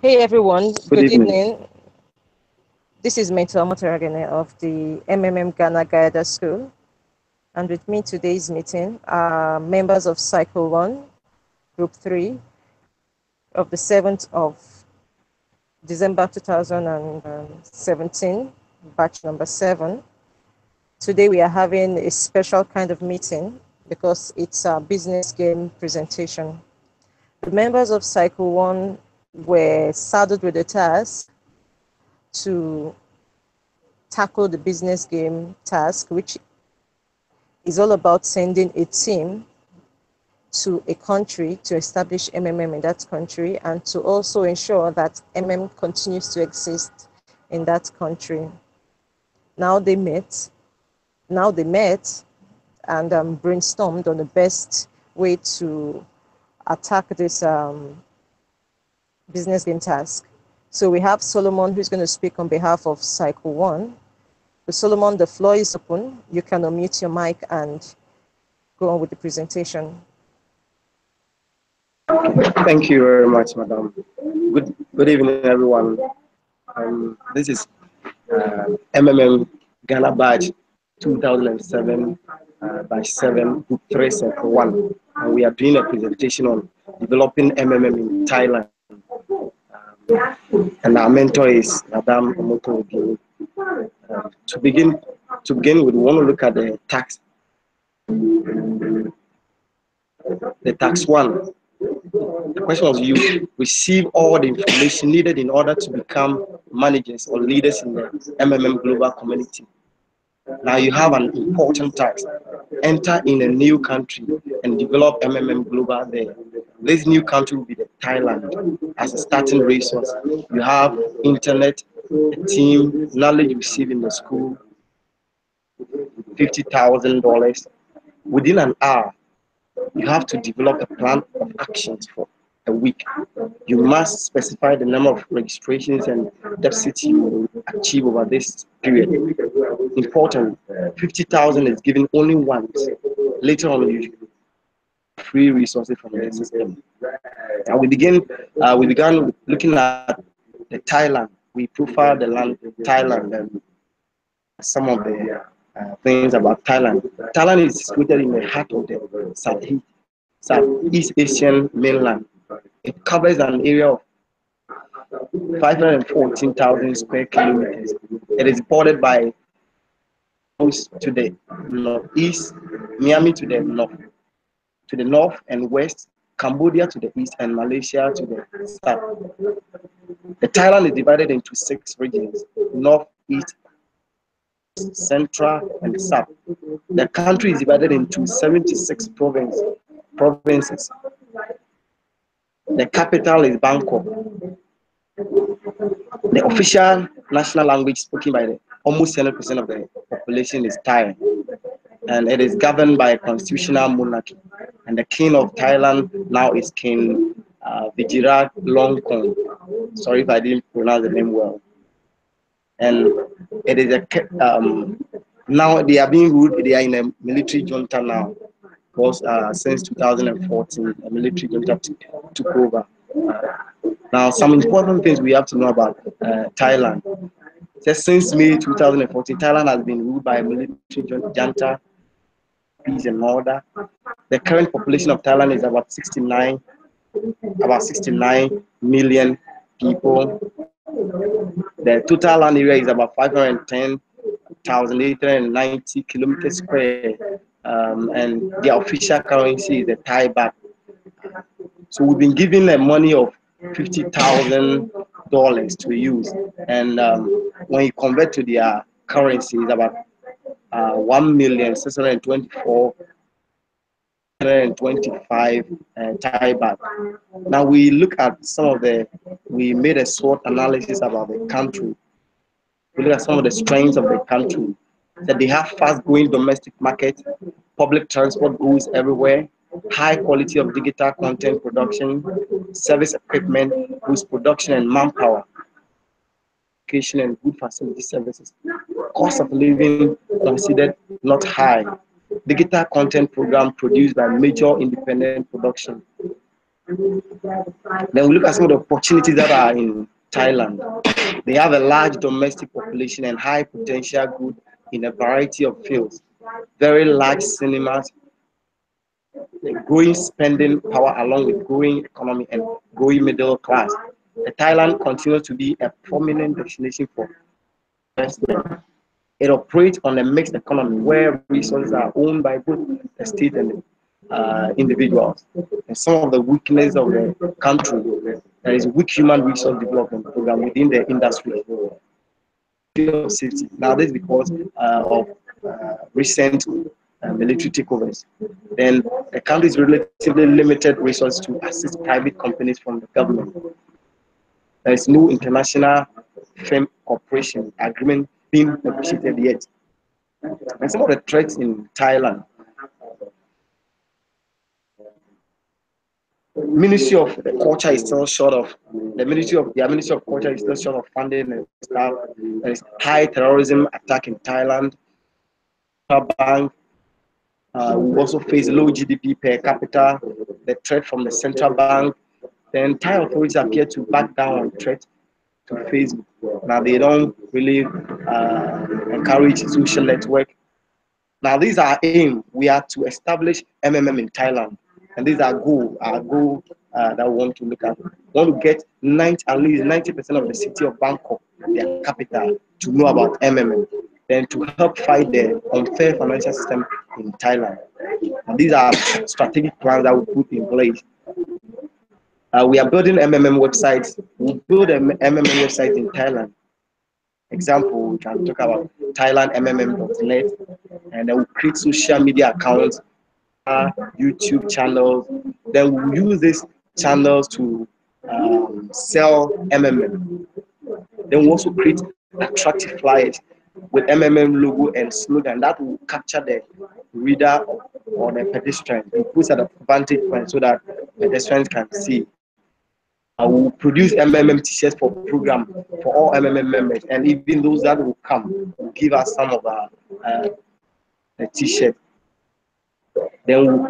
Hey everyone, Good good evening. evening. This is Mentor Motoragene of the MMM Ghana Guidance School. And with me today's meeting are members of Cycle 1, Group 3 of the 7th of December 2017, batch number 7. Today we are having a special kind of meeting because it's a business game presentation. The members of Cycle 1 were saddled with the task to tackle the business game task, which is all about sending a team to a country to establish MMM in that country and to also ensure that MM continues to exist in that country. Now they met, now they met and brainstormed on the best way to attack this business game task. So we have Solomon who's going to speak on behalf of Cycle 1. Solomon, the floor is open. You can unmute your mic and go on with the presentation. Thank you very much, madam. Good evening, everyone. This is MMM Ghana Badge 2007, Batch 7, Group 3, Circle 1. And we are doing a presentation on developing MMM in Thailand. And our mentor is Madam Omoto Obi. To begin with, we want to look at the tax one. The question was, you receive all the information needed in order to become managers or leaders in the MMM global community. Now you have an important task. Enter in a new country and develop MMM global there. This new country will be the Thailand as a starting resource. You have internet, a team, knowledge received in the school, $50,000. Within an hour, you have to develop a plan of actions for a week. You must specify the number of registrations and deficits you will achieve over this period. Important, 50,000 is given only once. Later on, you free resources from the system. And we began with looking at the Thailand. We profiled the land, Thailand, and some of the things about Thailand. Thailand is situated in the heart of the Southeast Asian mainland. It covers an area of 514,000 square kilometers. It is bordered by to the northeast, Miami to the north and west, Cambodia to the east, and Malaysia to the south. The Thailand is divided into 6 regions: north, east, central, and south. The country is divided into 76 provinces. The capital is Bangkok. The official national language spoken by almost 70% of the population is Thai, and it is governed by a constitutional monarchy. And the king of Thailand now is King Vijirat Longkorn. Sorry if I didn't pronounce the name well. And it is now they are being ruled. They are in a military junta now, because since 2014, a military junta took over. Now, some important things we have to know about Thailand. Just since May 2014, Thailand has been ruled by a military junta, peace and order. The current population of Thailand is about 69 million people. The total land area is about 510,890 kilometers square, and the official currency is the Thai baht. So we've been given a money of $50,000 to use, and when you convert to their currency, it's about 1,624,125 Thai baht. Now we look at we made a SWOT analysis about the country. We look at some of the strengths of the country. That they have fast-growing domestic market, public transport goes everywhere, high quality of digital content production, service equipment, goods production and manpower, education and good facility services. Cost of living considered not high. Digital content program produced by major independent production. Then we look at some of the opportunities that are in Thailand. They have a large domestic population and high potential good in a variety of fields. Very large cinemas, growing spending power along with growing economy and growing middle class. Thailand continues to be a prominent destination for investment. It operates on a mixed economy where resources are owned by both the state and individuals. And some of the weakness of the country, there is a weak human resource development program within the industry. Safety. Now, this is because of recent military takeovers. Then the country is relatively limited resources to assist private companies from the government. There is no international firm cooperation agreement being negotiated yet. And some of the threats in Thailand. Ministry of Culture is still short of Ministry of Culture is still short of funding and staff. There is high terrorism attack in Thailand. Bank we also face low GDP per capita, the threat from the central bank. Then Thai authorities appear to back down on threat to Facebook. Now they don't really encourage social network. Now these are aim. We are to establish MMM in Thailand, and these are our goal that we want to look at. We want to get at least 90% of the city of Bangkok, their capital, to know about MMM, then to help fight the unfair financial system in Thailand. And these are strategic plans that we put in place. We are building MMM websites. We build an MMM website in Thailand. Example, we can talk about thailandmmm.net, and then we create social media accounts, YouTube channels. Then we use these channels to sell MMM. Then we also create attractive flyers with MMM logo and slogan that will capture the reader or the pedestrian. We put at a vantage point so that pedestrians can see. I will produce MMM t-shirts for program for all MMM members, and even those that will come will give us some of our t-shirt. Then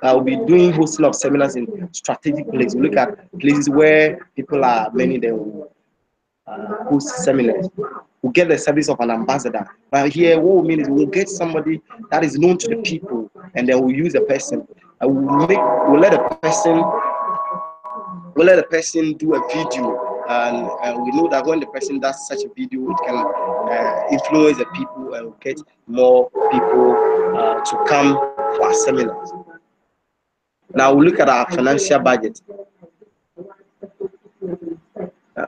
we'll be doing hosting of seminars in strategic places. We look at places where people are many. Then we'll host seminars. We'll get the service of an ambassador. Now here, what we mean is we'll get somebody that is known to the people, and then we'll use a person. We'll let a person do a video, and we know that when the person does such a video, it can influence the people and get more people to come for our seminars. Now we look at our financial budget.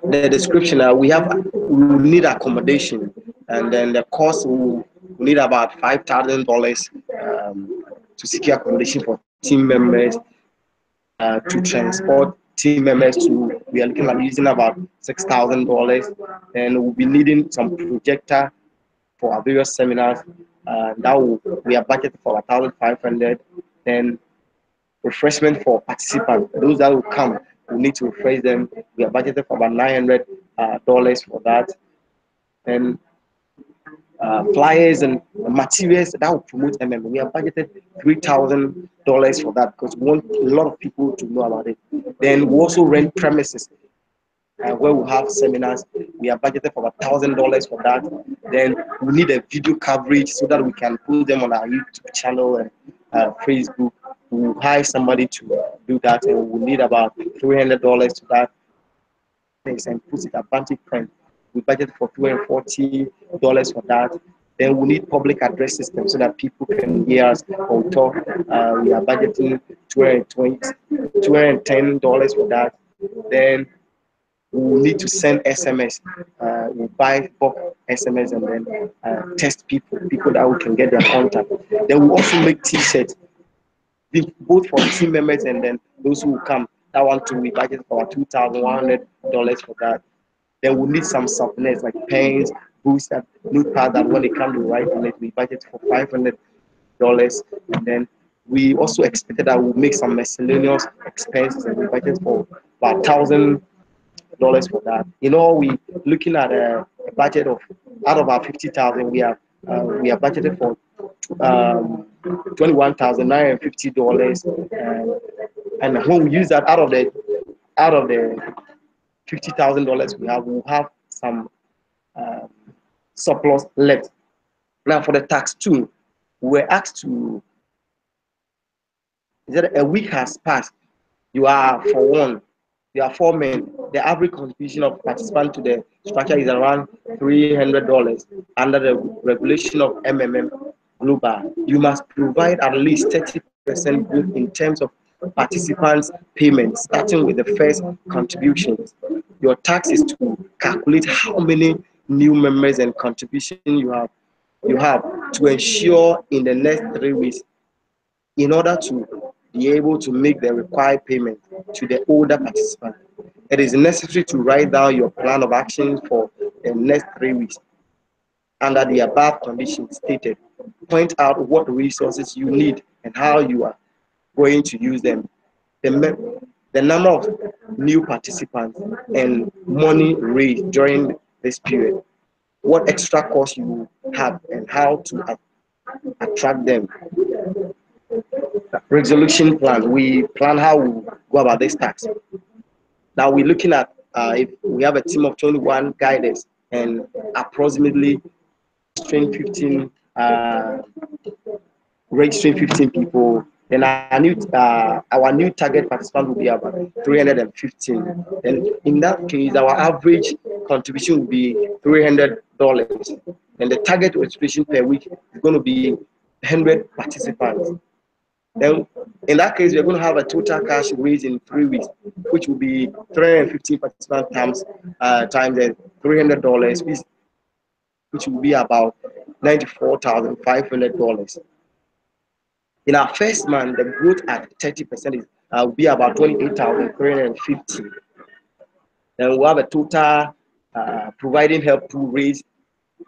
The description, we need accommodation, and then the cost we need about $5,000 to secure accommodation for team members, to transport team members to. We are looking at using about $6,000, and we'll be needing some projector for our various seminars. We are budgeted for 1,500. Then refreshment for participants, those that will come, we need to refresh them. We are budgeted for about $900 for that. And flyers and materials that will promote MMM. We are budgeted $3,000 for that because we want a lot of people to know about it. Then we also rent premises where we have seminars. We are budgeted for about $1,000 for that. Then we need a video coverage so that we can put them on our YouTube channel and Facebook. We'll hire somebody to do that, and we'll need about $300 to that. And put it at Vantage Point. We budget for $240 for that. Then we need public address system so that people can hear us or talk. We are budgeting $210 for that. Then we need to send SMS. We buy bulk SMS and then test people that we can get their contact. Then we also make T-shirts, both for team members and then those who come. That one too, we budget for $2,100 for that. Then we need some souvenirs like pens, books, and notepad that when they come to write on it, we budget for $500. And then we also expected that we'll make some miscellaneous expenses, and we budget for about $1,000 for that. We looking at a budget of, out of our 50,000, we are budgeted for $21,950 And when we use that out of the $50,000 we have, we'll have some uh, surplus left. Now for the tax too, we were asked to, is that a week has passed, you are for one, you are four men. The average contribution of participant to the structure is around $300 under the regulation of MMM Global. You must provide at least 30% growth in terms of participants' payments, starting with the first contributions. Your task is to calculate how many new members and contribution you have to ensure in the next 3 weeks in order to be able to make the required payment to the older participant. It is necessary to write down your plan of action for the next 3 weeks under the above conditions stated. Point out what resources you need and how you are going to use them. The number of new participants and money raised during this period. What extra costs you have and how to attract them. Resolution plan. We plan how we go about this task. Now we're looking at if we have a team of 21 guiders and approximately registering 15 people, then our new target participant will be about 315. Then in that case, our average contribution will be $300, and the target registration per week is going to be 100 participants. Then in that case, we're going to have a total cash raised in 3 weeks, which will be 315 participants times the $300, which will be about $94,500. In our first month, the growth at 30% will be about 28,350. Then we'll have a total providing help to raise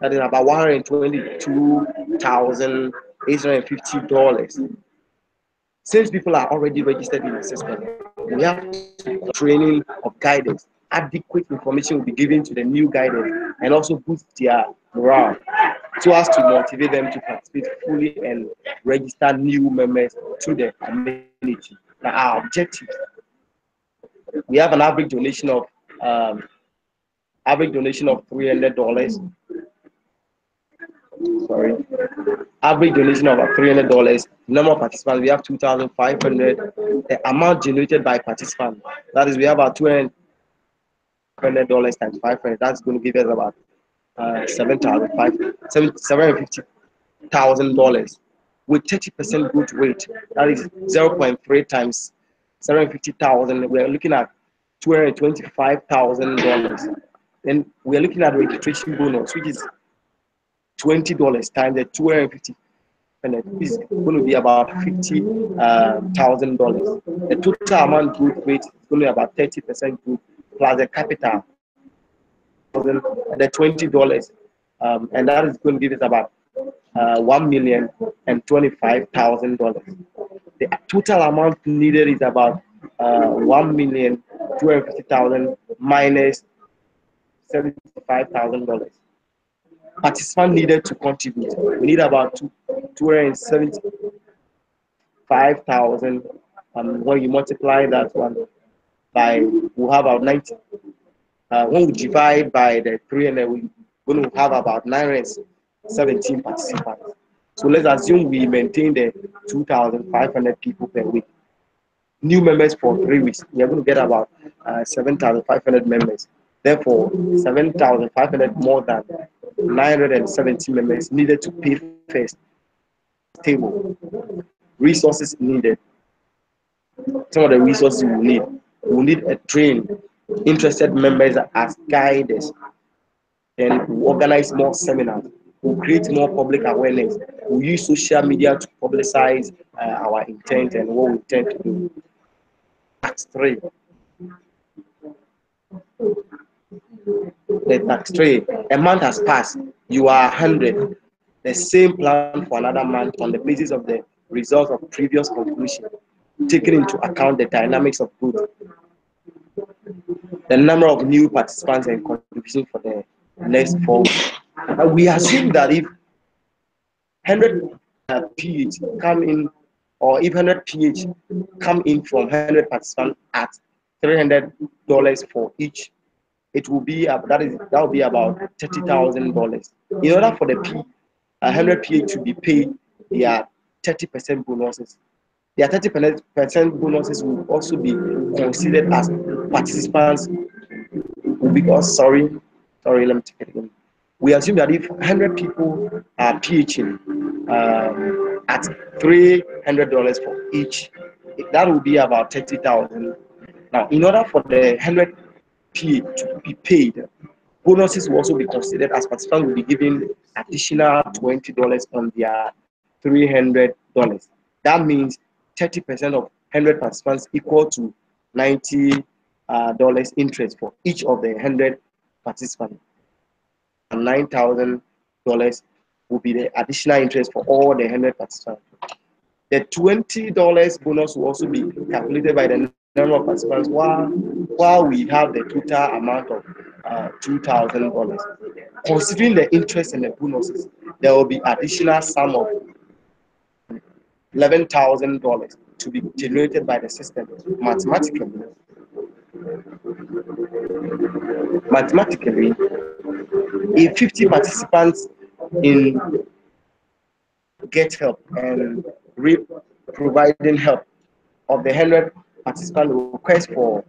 that is about $122,850. Since people are already registered in the system, we have training of guidance. Adequate information will be given to the new guidance and also boost their morale so as to motivate them to participate fully and register new members to the community. Now, our objective, we have an average donation of $300. Sorry, average donation of $300. Number of participants, we have 2,500. The amount generated by participant, that is, we have about $200 times 500. That's going to give us about $750,000 with 30% growth rate. That is 0.3 times 750,000. We are looking at $225,000. Then we are looking at registration bonus, which is $20 times the 250, and it is going to be about $50,000. The total amount growth rate is going to be about 30% growth plus the capital, the $20, and that is going to give us about $1,025,000. The total amount needed is about $1,250,000 minus $75,000. Participant needed to contribute. We need about 275,000. When you multiply that one by, we'll have about 90. When we divide by the 300, we're going to have about 917 participants. So let's assume we maintain the 2,500 people per week. New members for 3 weeks, we are going to get about 7,500 members. Therefore, 7,500 more than 970 members needed to pay first. Table resources needed. Some of the resources we will need a trained, interested members as guides. Then we organize more seminars. We'll create more public awareness. We'll use social media to publicize our intent and what we intend to do. Tax 3. The tax 3. A month has passed. You are 100. The same plan for another month on the basis of the results of previous conclusion, taking into account the dynamics of growth, the number of new participants and contribution for the next 4 weeks. We assume that if 100 PH come in or if 100 PH come in from 100 participants at $300 for each, it will be that will be about $30,000. In order for the 100 PH to be paid, there are 30% bonuses. Their 30% bonuses will also be considered as participants. Because let me take it again. We assume that if 100 people are PHing at $300 for each, that will be about 30,000. Now, in order for the 100 P to be paid, bonuses will also be considered, as participants will be given additional $20 on their $300. That means 30% of 100 participants equal to $90 interest for each of the 100 participants. And $9,000 will be the additional interest for all the 100 participants. The $20 bonus will also be calculated by the number of participants, while we have the total amount of $2,000. Considering the interest and the bonuses, there will be additional sum of $11,000 to be generated by the system mathematically. Mathematically, if 50 participants in get help and providing help of the 100 participant request for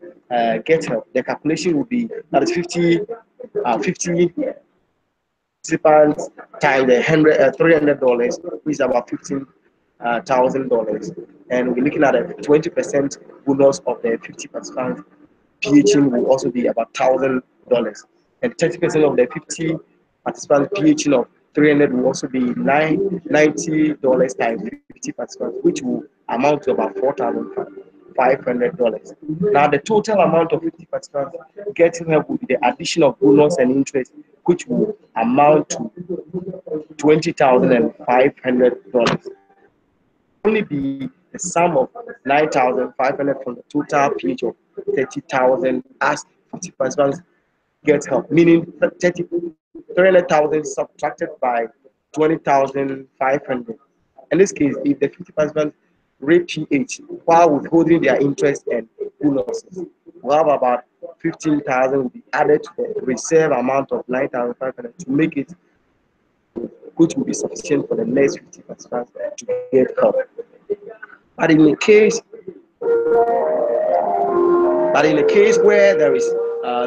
get help, the calculation will be that is 50 participants times the $300, which is about $15,000, and we're looking at a 20% bonus of the 50 participants. PHing will also be about $1,000, and 30% of the 50 participants PHing of 300 will also be $90 times 50 participants, which will amount to about $4,500. Now, the total amount of 50 participants getting help will be the addition of bonus and interest, which will amount to $20,500. Only be the sum of 9,500 from the total PH of 30,000 as 50 participants get help, meaning 300,000 subtracted by 20,500. In this case, if the 50 participants rate PH while withholding their interest and bonuses, we'll have about 15,000 will be added to the reserve amount of 9,500 to make it, which will be sufficient for the next 50 participants to get help. But in the case where there is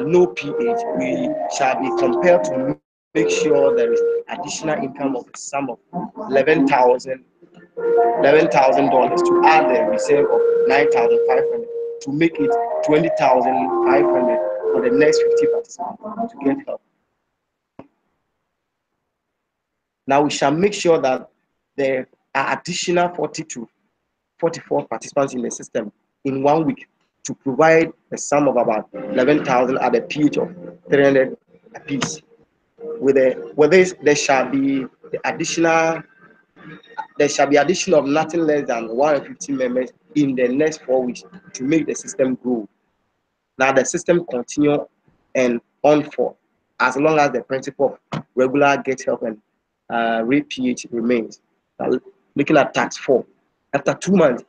no PH, we shall be compelled to make sure there is additional income of the sum of $11,000 to add the reserve of 9,500 to make it 20,500 for the next 50 participants to get help. Now we shall make sure that there are additional 40 to 44 participants in the system in 1 week to provide a sum of about 11,000 at a PH of 300 apiece. With this, there shall be addition of nothing less than 150 members in the next 4 weeks to make the system grow. Now the system continue and on for as long as the principle of regular get help and rate PH remains. Now, looking at tax 4, after 2 months,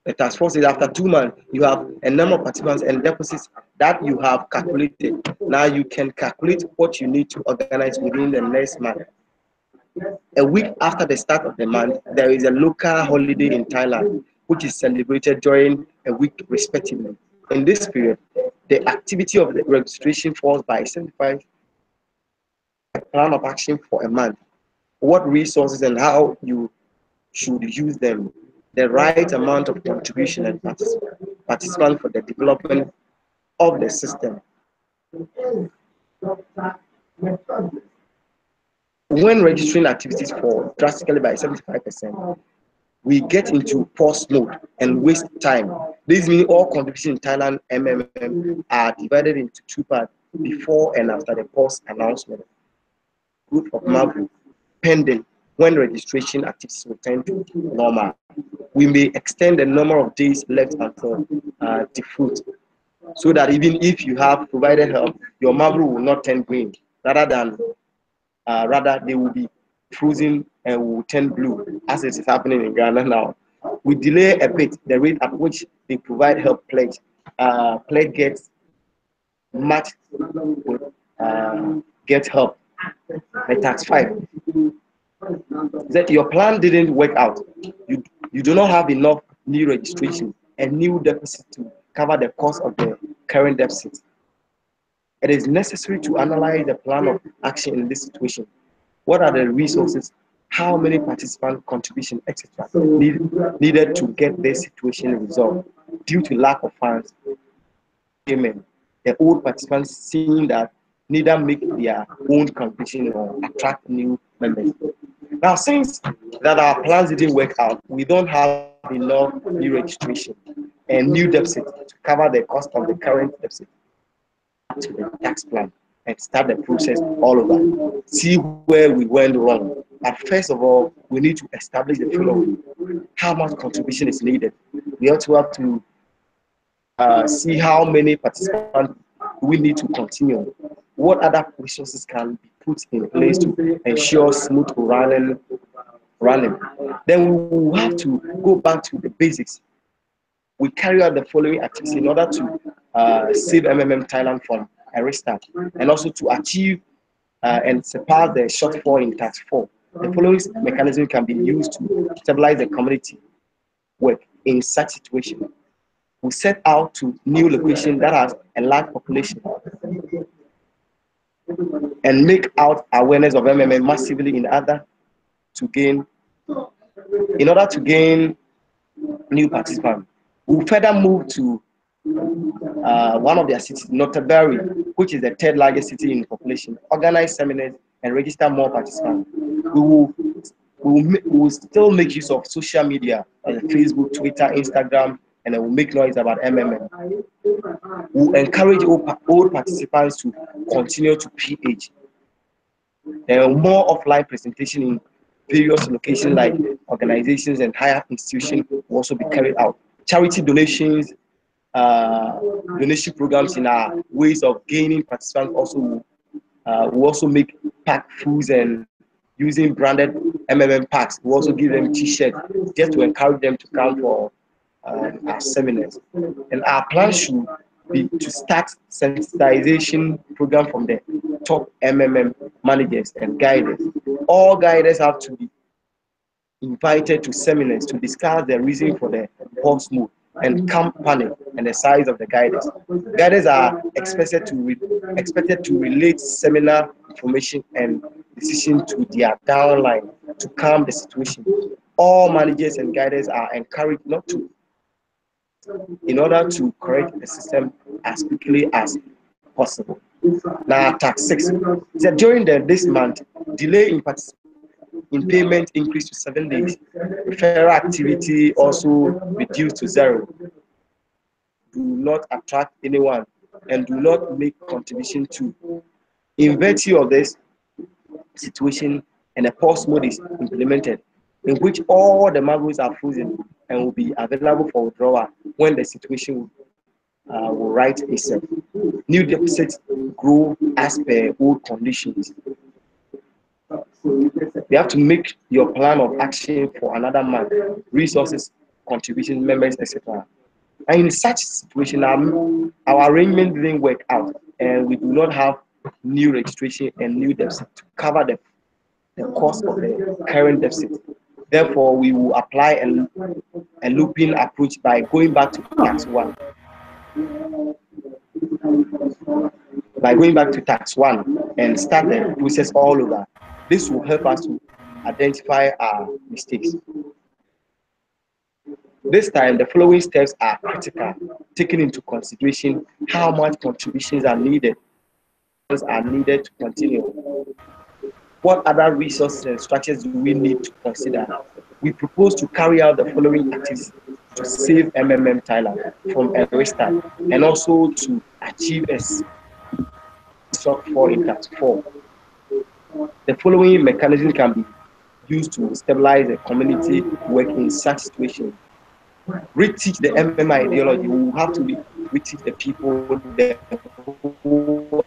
the task force is after 2 months, you have a number of participants and deposits that you have calculated. Now you can calculate what you need to organize within the next month. A week after the start of the month, there is a local holiday in Thailand, which is celebrated during a week respectively. In this period, the activity of the registration falls by 75 plan of action for a month. What resources and how you should use them, the right amount of contribution and participants for the development of the system. When registering activities fall drastically by 75%, we get into pause mode and waste time. This means all contributions in Thailand MMM are divided into 2 parts before and after the pause announcement. Group of months pending when registration activities return to normal. We may extend the number of days left until default, so that even if you have provided help, your marble will not turn green. Rather they will be frozen and will turn blue, as it is happening in Ghana now. We delay a bit the rate at which they provide help pledge. Pledge gets matched with get help. The tax 5. That your plan didn't work out. You do not have enough new registration and new deficit to cover the cost of the current deficit. It is necessary to analyze the plan of action in this situation. What are the resources? How many participant contribution, etc. needed to get this situation resolved due to lack of funds payment. The old participants seeing that neither make their own contribution or attract new members. Now, since that our plans didn't work out, we don't have enough new registration and new deficit to cover the cost of the current deficit to the tax plan and start the process all over. See where we went wrong. But first of all, we need to establish the following: how much contribution is needed. We also have to see how many participants we need to continue. What other resources can be put in place to ensure smooth running. Then we will have to go back to the basics. We carry out the following activities in order to save Thailand from a restart and also to achieve and surpass the shortfall in tax 4. The following mechanism can be used to stabilize the community work in such situation. We set out to new location that has a large population and make out awareness of massively in order to gain new participants. We will further move to one of their cities, Notabary, which is the third largest city in population, organize seminars and register more participants. We will still make use of social media like Facebook, Twitter, Instagram, and we'll make noise about We'll encourage old participants to continue to PH. There are more offline presentation in various locations like organizations and higher institutions will also be carried out. Charity donations, donation programs in our ways of gaining participants also will also make packed foods and using branded packs. We also give them t-shirts just to encourage them to come for our seminars. And our plan should be to start sensitization program from the top managers and guiders. All guiders have to be invited to seminars to discuss the reason for the pulse move and camp panel and the size of the guiders. Guiders are expected to relate seminar information and decision to their downline to calm the situation. All managers and guiders are encouraged not to, in order to correct the system as quickly as possible. Now, tax 6. So during this month, delay in payment increased to 7 days. Referral activity also reduced to 0. Do not attract anyone and do not make contribution to. In virtue of this situation, and a pause mode is implemented, in which all the marbles are frozen and will be available for withdrawal when the situation will right itself. New deficits grow as per old conditions. You have to make your plan of action for another month, resources, contribution, members, etc. And in such situation, our arrangement didn't work out, and we do not have new registration and new deficit to cover the cost of the current deficit. Therefore, we will apply a looping approach by going back to tax 1. And start the process all over. This will help us to identify our mistakes. This time, the following steps are critical, taking into consideration how much contributions are needed to continue. What other resources and structures do we need to consider? We propose to carry out the following activities to save Thailand from a restart and also to achieve a shortfall in tax 4. The following mechanism can be used to stabilize the community work in such situations. Reteach the ideology. We will have to reteach the people the whole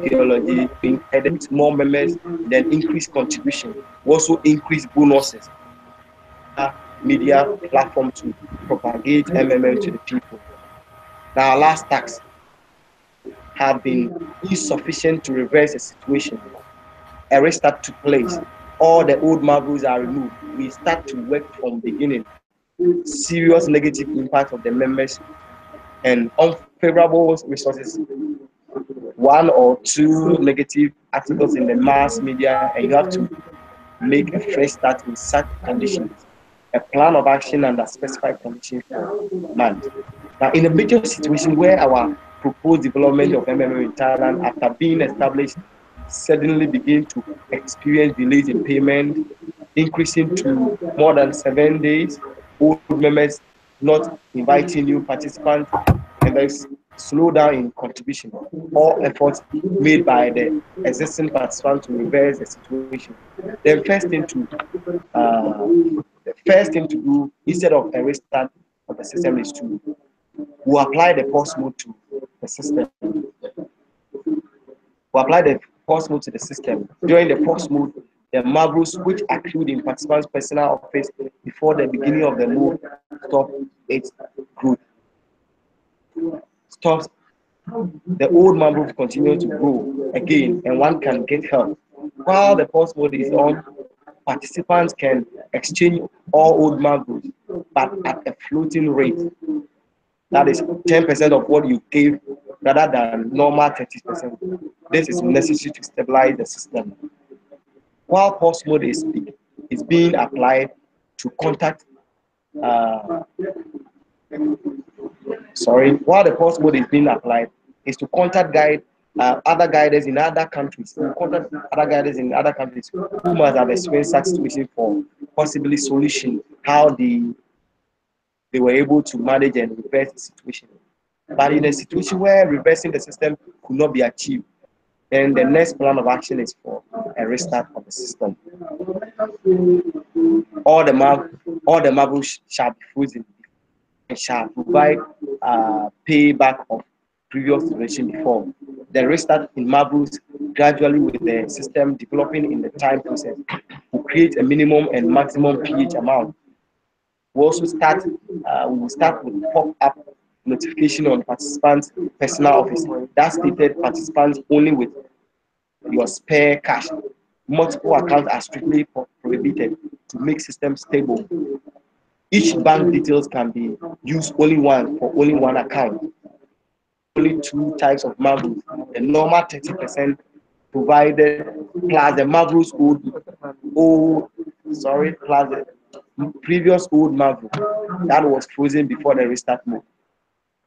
ideology, being added more members, then increase contribution, also increase bonuses. media platform to propagate MMM to the people. Now, our last task have been insufficient to reverse the situation. A restart took place. All the old marbles are removed. We start to work from beginning. Serious negative impact of the members and unfavorable resources. One or two negative articles in the mass media, and you have to make a fresh start in such conditions. A plan of action under specified conditions for months. Now, in a major situation where our proposed development of MMM in Thailand, after being established, suddenly begin to experience delays in payment, increasing to more than 7 days, old members not inviting new participants, and there's slowdown in contribution. All efforts made by the existing participants to reverse the situation. The first thing to do instead of a restart of the system is to we apply the pause mode to the system. We apply the pause mode to the system. During the pause mode, the marbles which accrued in participants' personal office before the beginning of the move stop its growth. Stops the old marbles continue to grow again, and one can get help. While the pause mode is on, participants can exchange all old marbles, but at a floating rate. That is 10% of what you gave rather than normal 30%. This is necessary to stabilize the system. While pause mode is being applied to contact, uh, while the pause mode is being applied, is to contact other guiders in other countries, contact other guiders in other countries who must have experienced such situation for possibly solution, how they were able to manage and reverse the situation. But in a situation where reversing the system could not be achieved, then the next plan of action is for a restart of the system. All the marbles shall be frozen and shall provide payback of previous duration before. The restart in marbles gradually with the system developing in the time process will create a minimum and maximum pH amount. We also we will start with pop-up notification on participants' personal office. That stated participants only with your spare cash. Multiple accounts are strictly prohibited to make system stable. Each bank details can be used only one for only one account. Only two types of marbles. The normal 30% provided plus the marbles plus the previous old marble that was frozen before the restart mode.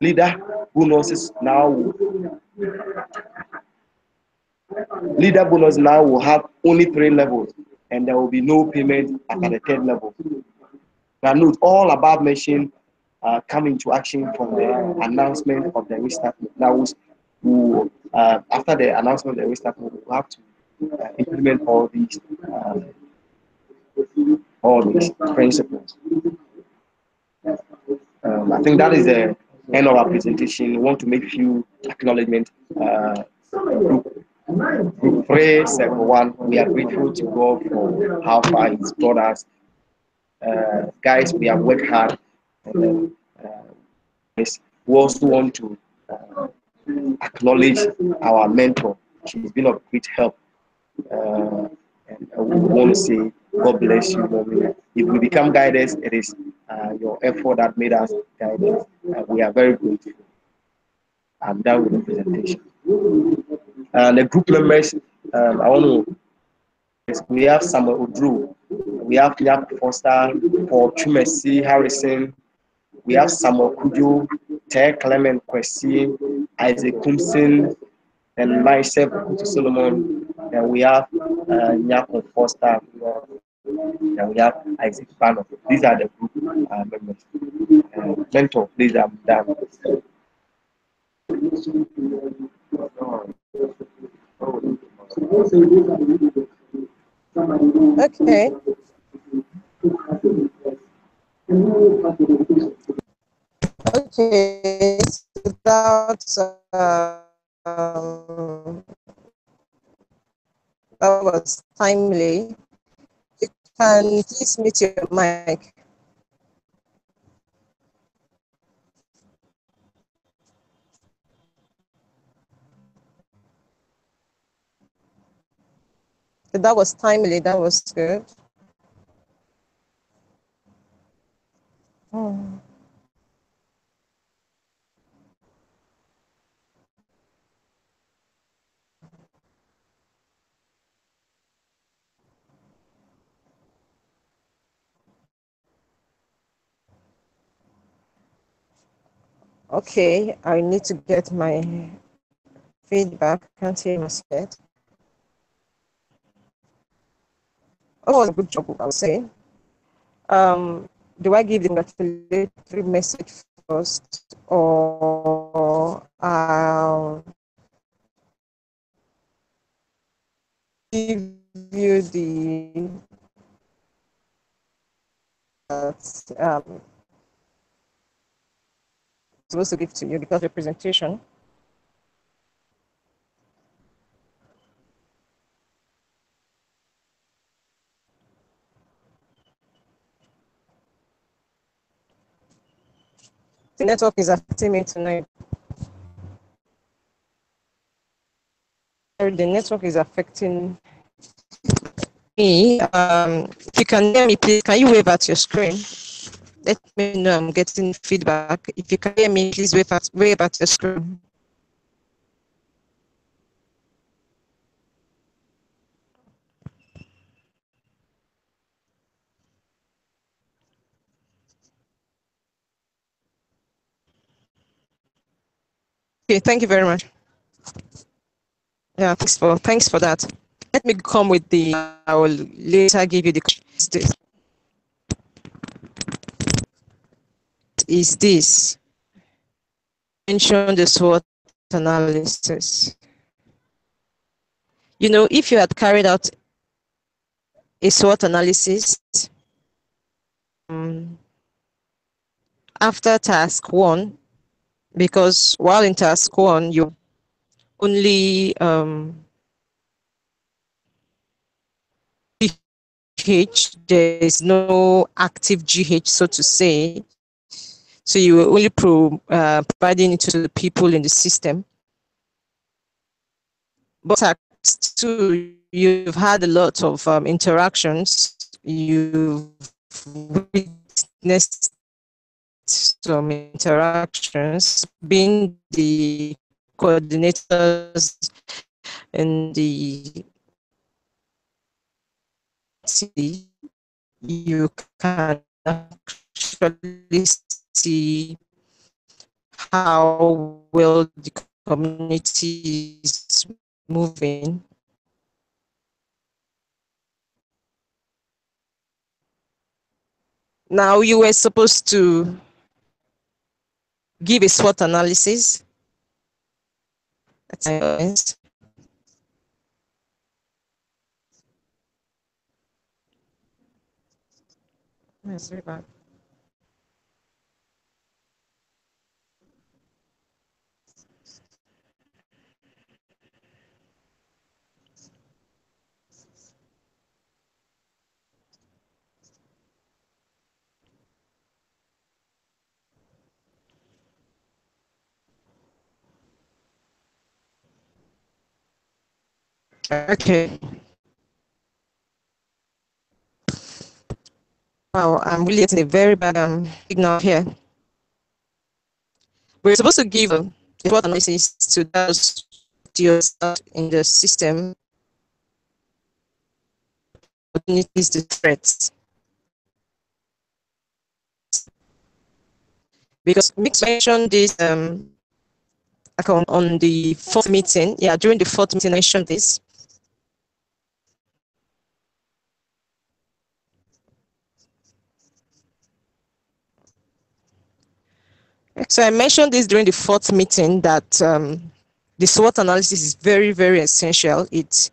Leader bonuses now Leader bonus now will have only 3 levels, and there will be no payment after the third level. Now note, all above mentioned come into action from the announcement of the restart. Now, after the announcement of the restart, we will have to implement all these principles. I think that is the end of our presentation. We want to make few acknowledgements. Group 3, Circle 1, we are grateful to God for how far He's brought us. Guys, we have worked hard. And, we also want to acknowledge our mentor. She's been of great help. And we want to say, God bless you, mommy. If we become guiders, it is your effort that made us guiders. We are very grateful. I'm done with the presentation. And the group members, I want to. We have Samuel Odru, we have Jack Foster, Paul Chumesi Harrison, we have Samuel Kujo, Ted Clement Kwesi, Isaac Kumsin, and myself, Kutu Solomon, and we have Nyako Foster, and we have Isaac Bano. These are the group members. Mentor, please, I'm done. Okay. Okay, so that's that was timely. You can please mute your mic. That was timely. That was good. Hmm. Okay, I need to get my feedback. Can't hear myself. Oh, it was a good job, I would say. Do I give the congratulatory message first, or give you the supposed to give to you because the presentation? The network is affecting me tonight. The network is affecting me. If you can hear me, please, can you wave at your screen? Let me know I'm getting feedback. If you can hear me, please wave at your screen. Okay, thank you very much. Yeah, thanks for that. Let me come with the. I will later give you the. Is this mention the SWOT analysis? You know, if you had carried out a SWOT analysis um, after task one, because while in task one, you only GH, there is no active GH, so to say. So you were only providing it to the people in the system. But task two, you've had a lot of interactions. You've witnessed some interactions, being the coordinators and the city, you can actually see how well the community is moving. Now you were supposed to give a SWOT analysis. That's very bad. Okay. Wow, I'm really getting a very bad signal here. We're supposed to give a SWOT analysis to those in the system, opportunities to threats. Because Mix mentioned this on the fourth meeting. Yeah, during the fourth meeting, I mentioned this. So I mentioned this during the fourth meeting that the SWOT analysis is very, very essential. It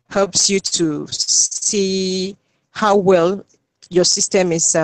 helps you to see how well your system is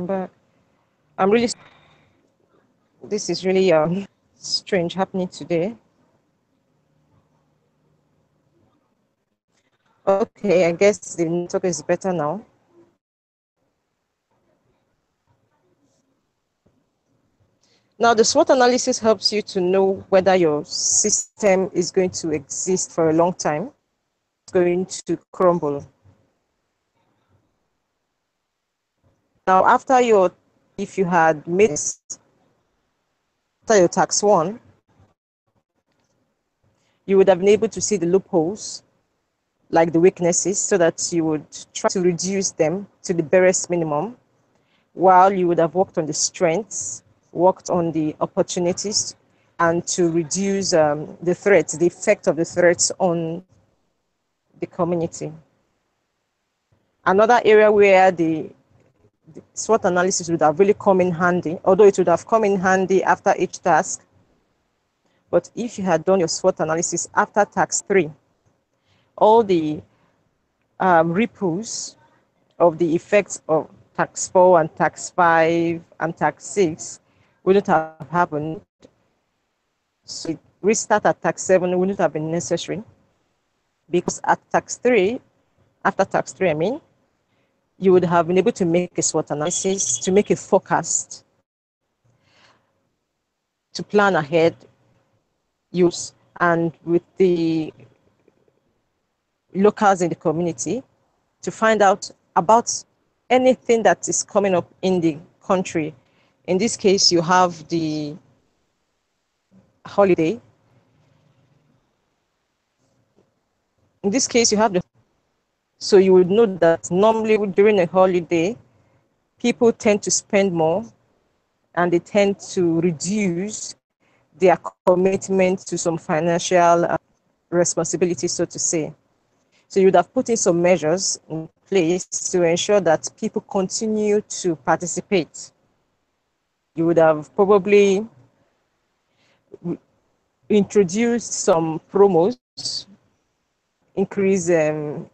back. I'm really, this is really strange happening today. Okay, I guess the network is better now. Now, the SWOT analysis helps you to know whether your system is going to exist for a long time, it's going to crumble. Now, if you had made after your tax one, you would have been able to see the loopholes, like the weaknesses, so that you would try to reduce them to the barest minimum, while you would have worked on the strengths, worked on the opportunities, and to reduce the threats, the effect of the threats on the community. Another area where the SWOT analysis would have really come in handy, although it would have come in handy after each task, but if you had done your SWOT analysis after task 3, all the ripples of the effects of tax 4 and tax 5 and tax 6 wouldn't have happened. So restart at tax 7 wouldn't have been necessary, because at tax 3, after tax 3, I mean, you would have been able to make a SWOT analysis, to make a forecast, to plan ahead, use, and with the locals in the community, to find out about anything that is coming up in the country. In this case, you have the holiday. In this case, you have the, so you would know that normally during a holiday, people tend to spend more and they tend to reduce their commitment to some financial responsibility, so to say. So you would have put in some measures in place to ensure that people continue to participate. You would have probably introduced some promos, increase in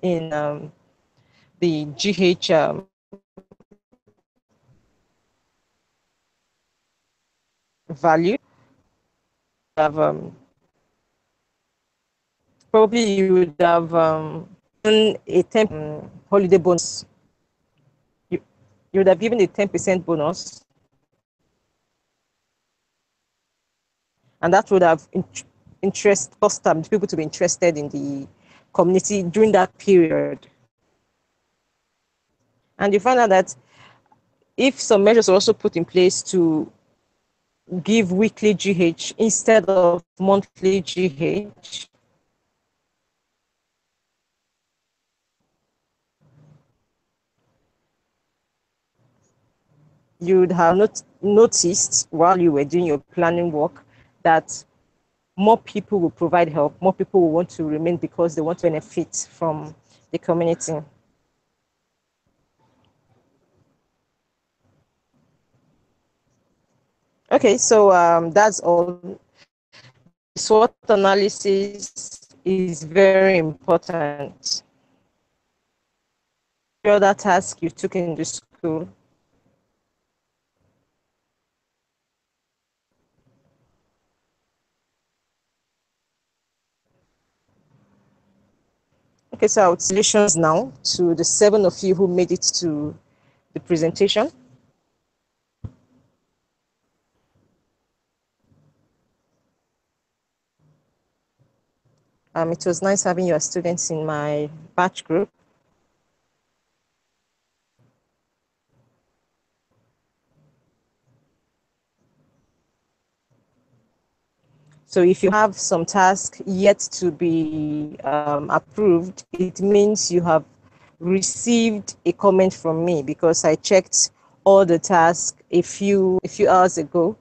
the GH value. Have probably you would have given a 10 holiday bonus. You would have given a 10% bonus, and that would have caused people to be interested in the community during that period. And you find out that if some measures are also put in place to give weekly GH instead of monthly GH, you would have not noticed while you were doing your planning work that more people will provide help, more people will want to remain because they want to benefit from the community. Okay, so that's all. SWOT analysis is very important. The other task you took in the school. Okay, so I would solutions now to the 7 of you who made it to the presentation. It was nice having your students in my batch group. So if you have some task yet to be approved, it means you have received a comment from me, because I checked all the tasks a few hours ago,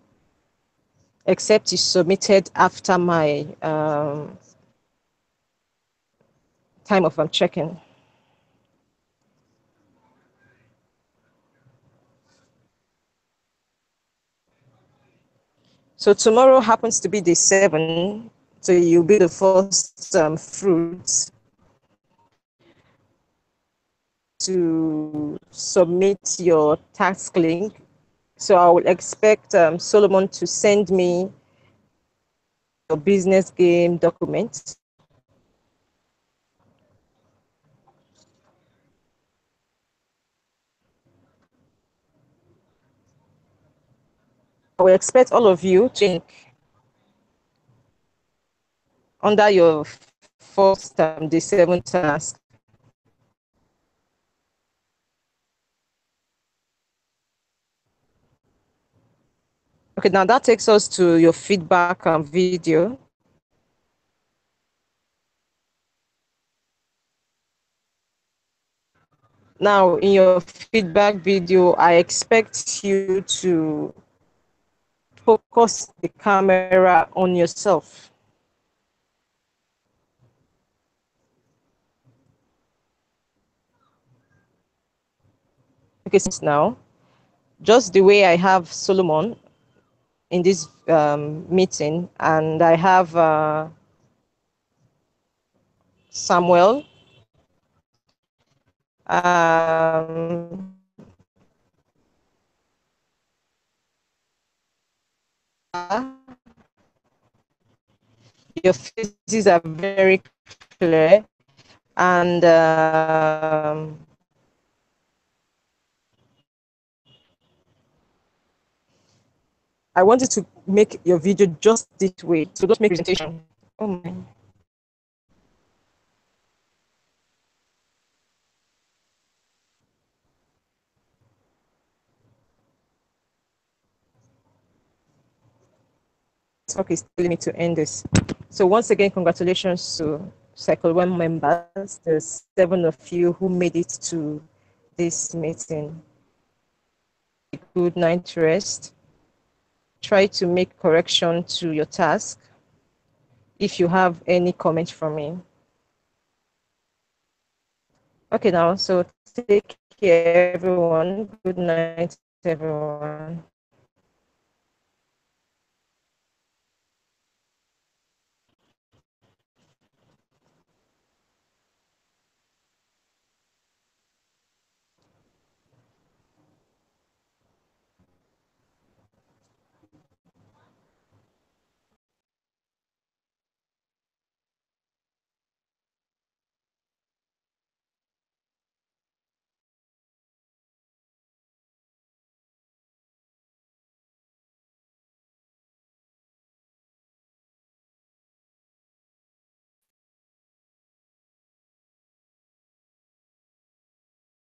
except you submitted after my time of checking. So tomorrow happens to be day 7, so you'll be the first fruits to submit your task link. So I will expect Solomon to send me your business game document. I will expect all of you to link under your first day 7 task. Okay, now that takes us to your feedback video. Now, in your feedback video, I expect you to focus the camera on yourself. Okay, since now, just the way I have Solomon in this meeting, and I have Samuel, your faces are very clear, and I wanted to make your video just this way, so just make presentation. Oh my. Talk is telling me to end this. So once again, congratulations to Cycle One members, the 7 of you who made it to this meeting. Good night rest. Try to make correction to your task. If you have any comment from me. Okay, now, so take care, everyone. Good night, everyone.